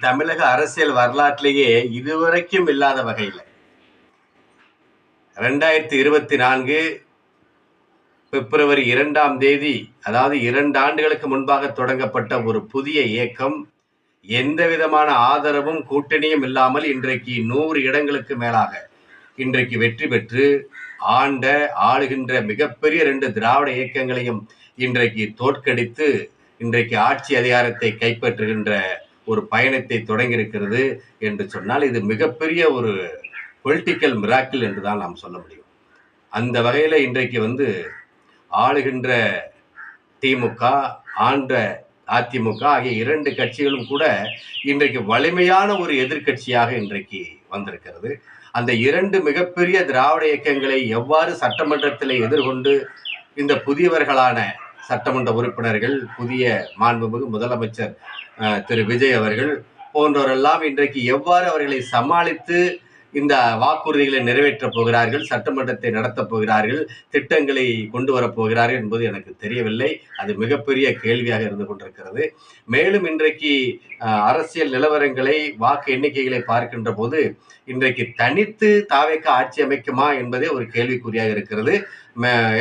தமிழக அரசியல் வரலாற்றிலேயே இதுவரைக்கும் இல்லாத வகையில் 2024 பிப்ரவரி 2ஆம் தேதி, அதாவது 2 ஆண்டுகளுக்கு முன்பாக தொடங்கப்பட்ட ஒரு புதிய இயக்கம் எந்த விதமான ஆதரவும் கூட்டணியும் இல்லாமல் இன்றைக்கு 100 இடங்களுக்கு மேலாக இன்றைக்கு வெற்றி பெற்று ஆளுகின்ற மிகப்பெரிய 2 திராவிட இயக்கங்களையும் இன்றைக்கு தோற்கடித்து இன்றைக்கு ஆட்சி அதிகாரத்தை கைப்பற்றுகின்ற ஒரு பயணத்தை தொடங்கியிருக்கிறது என்று சொன்னால் இது மிகப்பெரிய ஒரு பொலிட்டிக்கல் மிராக்கிள் என்று தான் நாம் சொல்ல முடியும். அந்த வகையில் இன்றைக்கு ஆளுகின்ற திமுக, ஆண்ட அதிமுக ஆகிய 2 கட்சிகளும் கூட இன்றைக்கு வலிமையான ஒரு எதிர்கட்சியாக இன்றைக்கு வந்திருக்கிறது. அந்த 2 மிகப்பெரிய திராவிட இயக்கங்களை எவ்வாறு சட்டமன்றத்தில் எதிர்கொண்டு இந்த புதியவர்களான சட்டமன்ற உறுப்பினர்கள், புதிய மாண்புமிகு முதலமைச்சர் திரு விஜய் அவர்கள் போன்றவரெல்லாம் இன்றைக்கு எவ்வாறு அவர்களை சமாளித்து இந்த வாக்குறுதிகளை நிறைவேற்றப் போகிறார்கள், சட்டமன்றத்தை நடத்தப் போகிறார்கள், திட்டங்களை கொண்டு வரப்போகிறார்கள் என்பது எனக்கு தெரியவில்லை. அது மிகப்பெரிய கேள்வியாக இருந்து கொண்டிருக்கிறது. மேலும் இன்றைக்கு அரசியல் நிலவரங்களை, வாக்கு எண்ணிக்கைகளை பார்க்கின்ற போது இன்றைக்கு தனித்து தாவேக ஆட்சி அமைக்குமா என்பதே ஒரு கேள்விக்குறியாக இருக்கிறது.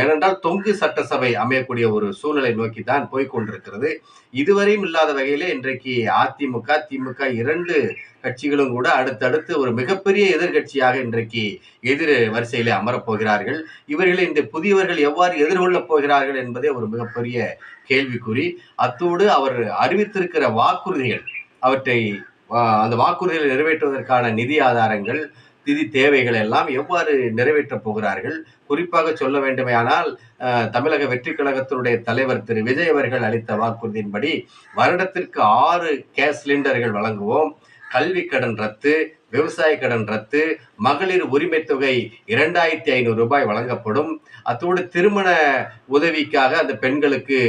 ஏனென்றால் தொங்கு சட்டசபை அமையக்கூடிய ஒரு சூழ்நிலை நோக்கி தான் போய்கொண்டிருக்கிறது. இதுவரையும் இல்லாத வகையிலே இன்றைக்கு அதிமுக, திமுக 2 கட்சிகளும் கூட அடுத்தடுத்து ஒரு மிகப்பெரிய எதிர்கட்சியாக இன்றைக்கு எதிர் வரிசையிலே அமரப்போகிறார்கள். இவர்களை இந்த புதியவர்கள் எவ்வாறு எதிர்கொள்ளப் போகிறார்கள் என்பதே ஒரு மிகப்பெரிய கேள்விக்குறி. அத்தோடு அவர் அறிவித்திருக்கிற வாக்குறுதிகள், அவற்றை அந்த வாக்குறுதிகளை நிறைவேற்றுவதற்கான நிதி ஆதாரங்கள், நிதி தேவைகள் எல்லாம் எவ்வாறு நிறைவேற்றப் போகிறார்கள். குறிப்பாக சொல்ல வேண்டுமையானால் தமிழக வெற்றி கழகத்தினுடைய தலைவர் திரு விஜய் அவர்கள் அளித்த வாக்குறுதியின்படி வருடத்திற்கு 6 கேஸ் சிலிண்டர்கள் வழங்குவோம், கல்வி கடன் ரத்து, விவசாய கடன் ரத்து, மகளிர் உரிமை தொகை 2500 ரூபாய் வழங்கப்படும். அத்தோடு திருமண உதவிக்காக அந்த பெண்களுக்கு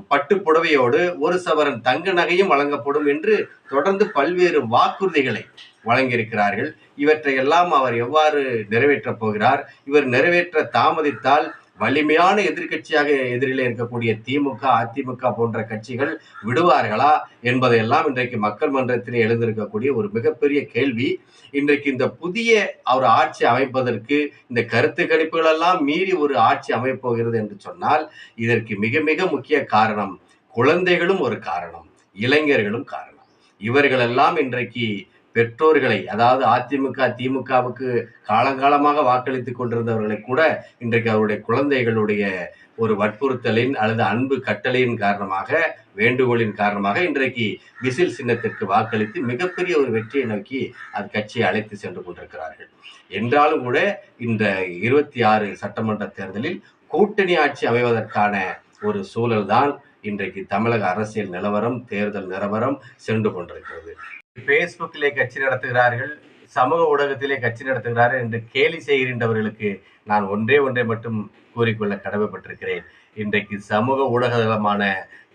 பட்டு புடவையோடு 1 சவரன் தங்க நகையும் வழங்கப்படும் என்று தொடர்ந்து பல்வேறு வாக்குறுதிகளை வழங்கியிருக்கிறார்கள். இவற்றையெல்லாம் அவர் எவ்வாறு நிறைவேற்றப் போகிறார்? இவர் நிறைவேற்ற தாமதித்தால் வலிமையான எதிர்கட்சியாக எதிரிலே இருக்கக்கூடிய திமுக, அதிமுக போன்ற கட்சிகள் விடுவார்களா என்பதையெல்லாம் இன்றைக்கு மக்கள் மன்றத்திலே எழுந்திருக்கக்கூடிய ஒரு மிகப்பெரிய கேள்வி. இன்றைக்கு இந்த புதிய ஒரு ஆட்சி அமைப்பதற்கு இந்த கருத்து கணிப்புகள் எல்லாம் மீறி ஒரு ஆட்சி அமைப்போகிறது என்று சொன்னால் இதற்கு மிக மிக முக்கிய காரணம் குழந்தைகளும் ஒரு காரணம், இளைஞர்களும் காரணம். இவர்களெல்லாம் இன்றைக்கு பெற்றோர்களை, அதாவது அதிமுக, திமுகவுக்கு காலங்காலமாக வாக்களித்துக் கொண்டிருந்தவர்களை கூட இன்றைக்கு அவருடைய குழந்தைகளுடைய ஒரு வற்புறுத்தலின் அல்லது அன்பு கட்டளையின் காரணமாக, வேண்டுகோளின் காரணமாக இன்றைக்கு விசில் சின்னத்திற்கு வாக்களித்து மிகப்பெரிய ஒரு வெற்றியை நோக்கி அது கட்சியை அழைத்து சென்று கொண்டிருக்கிறார்கள். என்றாலும் கூட இந்த 26 சட்டமன்ற தேர்தலில் கூட்டணி ஆட்சி அமைவதற்கான ஒரு சூழல் தான் இன்றைக்கு தமிழக அரசியல் நிலவரம், தேர்தல் நிலவரம் சென்று கொண்டிருக்கிறது. பேஸ்புக்கிலே கட்சி நடத்துகிறார்கள், சமூக ஊடகத்திலே கட்சி நடத்துகிறார்கள் என்று கேலி செய்கின்றவர்களுக்கு நான் ஒன்றே மட்டும் கூறிக்கொள்ள கடமைப்பட்டிருக்கிறேன். இன்றைக்கு சமூக ஊடகமான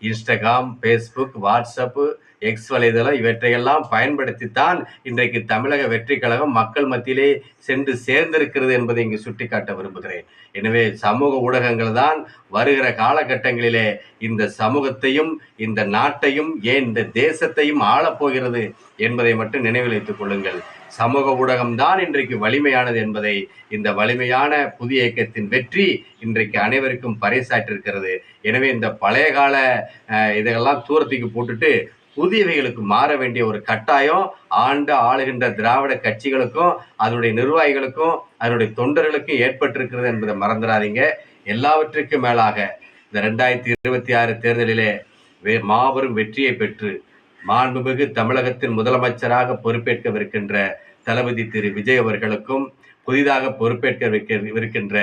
இன்ஸ்டாகிராம், பேஸ்புக், வாட்ஸ்அப், எக்ஸ் வலைதளம் இவற்றையெல்லாம் பயன்படுத்தித்தான் இன்றைக்கு தமிழக வெற்றி கழகம் மக்கள் மத்தியிலே சென்று சேர்ந்திருக்கிறது என்பதை இங்கு சுட்டிக்காட்ட விரும்புகிறேன். எனவே சமூக ஊடகங்கள் தான் வருகிற காலகட்டங்களிலே இந்த சமூகத்தையும், இந்த நாட்டையும், ஏன் இந்த தேசத்தையும் ஆளப்போகிறது என்பதை மட்டும் நினைவில் வைத்துக் கொள்ளுங்கள். சமூக ஊடகம்தான் இன்றைக்கு வலிமையானது என்பதை இந்த வலிமையான புதிய இயக்கத்தின் வெற்றி இன்றைக்கு அனைவருக்கும் பறைசாற்றிருக்கிறது. எனவே இந்த பழைய கால இதெல்லாம் தூரத்துக்கு போட்டுட்டு புதியவைகளுக்கு மாற வேண்டிய ஒரு கட்டாயம் ஆளுகின்ற திராவிட கட்சிகளுக்கும், அதனுடைய நிர்வாகிகளுக்கும், அதனுடைய தொண்டர்களுக்கும் ஏற்பட்டிருக்கிறது என்பதை மறந்துடாதீங்க. எல்லாவற்றுக்கும் மேலாக இந்த 2026 தேர்தலிலே மாபெரும் வெற்றியை பெற்று மாண்புமிகு தமிழகத்தின் முதலமைச்சராக பொறுப்பேற்கவிருக்கின்ற தளபதி திரு விஜய் அவர்களுக்கும், புதிதாக பொறுப்பேற்கவிருக்கின்ற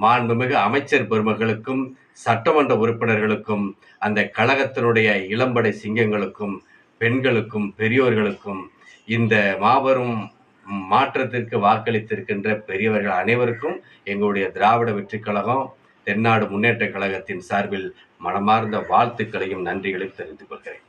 மாண்புமிகு அமைச்சர் பெருமக்களுக்கும், சட்டமன்ற உறுப்பினர்களுக்கும், அந்த கழகத்தினுடைய இளம்படை சிங்கங்களுக்கும், பெண்களுக்கும், பெரியோர்களுக்கும், இந்த மாபெரும் மாற்றத்திற்கு வாக்களித்திருக்கின்ற பெரியவர்கள் அனைவருக்கும் எங்களுடைய திராவிட வெற்றி கழகம், தென்னாடு முன்னேற்ற கழகத்தின் சார்பில் மனமார்ந்த வாழ்த்துக்களையும் நன்றிகளையும் தெரிவித்துக் கொள்கிறேன்.